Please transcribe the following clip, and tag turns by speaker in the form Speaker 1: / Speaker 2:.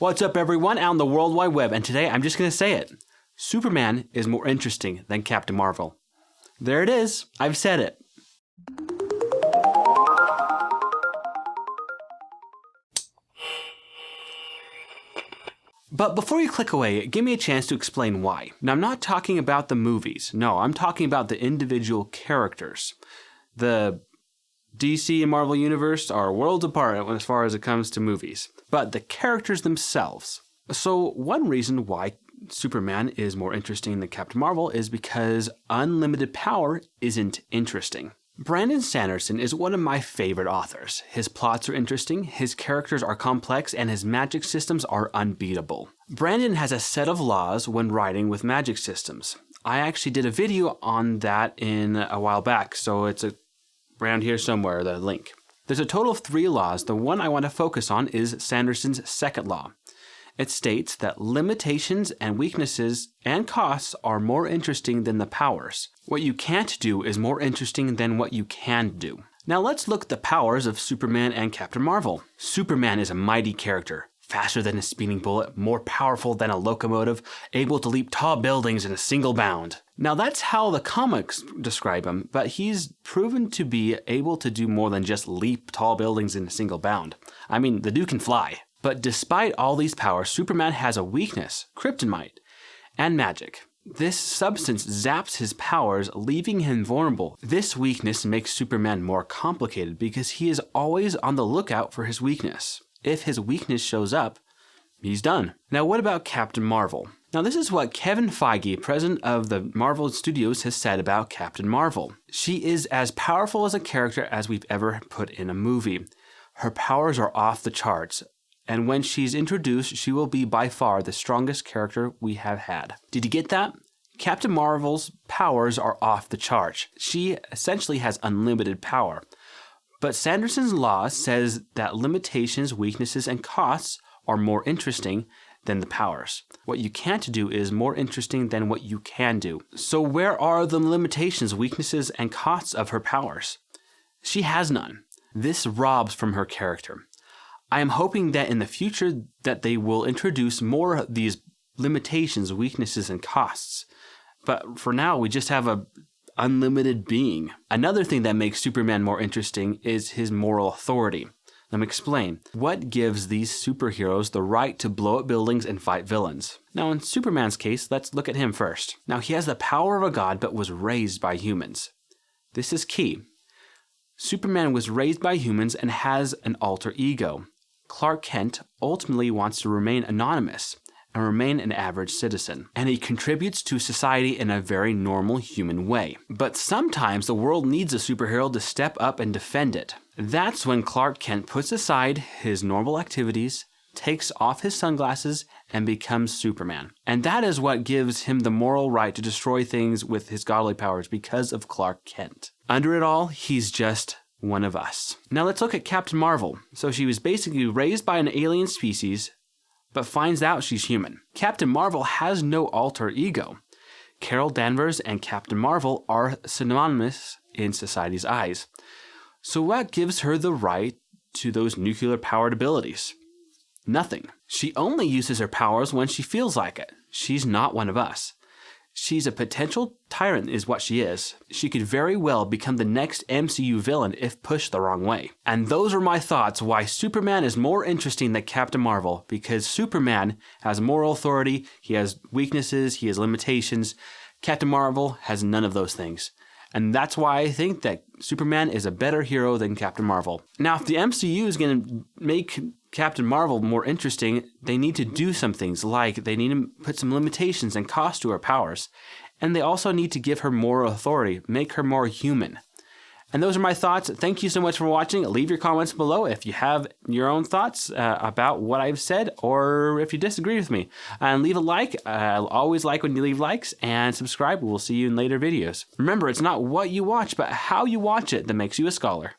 Speaker 1: What's up everyone out on the World Wide Web, and today I'm just going to say it. Superman is more interesting than Captain Marvel. There it is, I've said it. But before you click away, give me a chance to explain why. Now I'm not talking about the movies, no, I'm talking about the individual characters. The DC and Marvel universe are worlds apart as far as it comes to movies, but the characters themselves. So one reason why Superman is more interesting than Captain Marvel is because unlimited power isn't interesting. Brandon Sanderson is one of my favorite authors. His plots are interesting, his characters are complex, and his magic systems are unbeatable. Brandon has a set of laws when writing with magic systems. I actually did a video on that a while back, so it's around here somewhere, the link. There's a total of 3 laws. The one I want to focus on is Sanderson's second law. It states that limitations and weaknesses and costs are more interesting than the powers. What you can't do is more interesting than what you can do. Now let's look at the powers of Superman and Captain Marvel. Superman is a mighty character, faster than a speeding bullet, more powerful than a locomotive, able to leap tall buildings in a single bound. Now that's how the comics describe him, but he's proven to be able to do more than just leap tall buildings in a single bound. I mean, the dude can fly. But despite all these powers, Superman has a weakness, kryptonite, and magic. This substance zaps his powers, leaving him vulnerable. This weakness makes Superman more complicated because he is always on the lookout for his weakness. If his weakness shows up, he's done. Now what about Captain Marvel? Now this is what Kevin Feige, president of the Marvel Studios, has said about Captain Marvel. She is as powerful as a character as we've ever put in a movie. Her powers are off the charts. And when she's introduced, she will be by far the strongest character we have had. Did you get that? Captain Marvel's powers are off the charts. She essentially has unlimited power. But Sanderson's law says that limitations, weaknesses, and costs are more interesting than the powers. What you can't do is more interesting than what you can do. So where are the limitations, weaknesses, and costs of her powers? She has none. This robs from her character. I am hoping that in the future that they will introduce more of these limitations, weaknesses, and costs. But for now, we just have a unlimited being. Another thing that makes Superman more interesting is his moral authority. Let me explain. What gives these superheroes the right to blow up buildings and fight villains? Now in Superman's case, let's look at him first. Now he has the power of a god but was raised by humans. This is key. Superman was raised by humans and has an alter ego. Clark Kent ultimately wants to remain anonymous and remain an average citizen, and he contributes to society in a very normal human way. But sometimes the world needs a superhero to step up and defend it. That's when Clark Kent puts aside his normal activities, takes off his sunglasses, and becomes Superman. And that is what gives him the moral right to destroy things with his godly powers because of Clark Kent. Under it all, he's just one of us. Now let's look at Captain Marvel. So she was basically raised by an alien species, but finds out she's human. Captain Marvel has no alter ego. Carol Danvers and Captain Marvel are synonymous in society's eyes. So what gives her the right to those nuclear-powered abilities? Nothing. She only uses her powers when she feels like it. She's not one of us. She's a potential tyrant is what she is. She could very well become the next MCU villain if pushed the wrong way. And those are my thoughts why Superman is more interesting than Captain Marvel, because Superman has moral authority, he has weaknesses, he has limitations. Captain Marvel has none of those things. And that's why I think that Superman is a better hero than Captain Marvel. Now, if the MCU is going to make Captain Marvel more interesting, they need to do some things, like they need to put some limitations and cost to her powers. And they also need to give her more authority, make her more human. And those are my thoughts. Thank you so much for watching. Leave your comments below if you have your own thoughts about what I've said, or if you disagree with me. And leave a like. I always like when you leave likes, and subscribe. We'll see you in later videos. Remember, it's not what you watch, but how you watch it that makes you a scholar.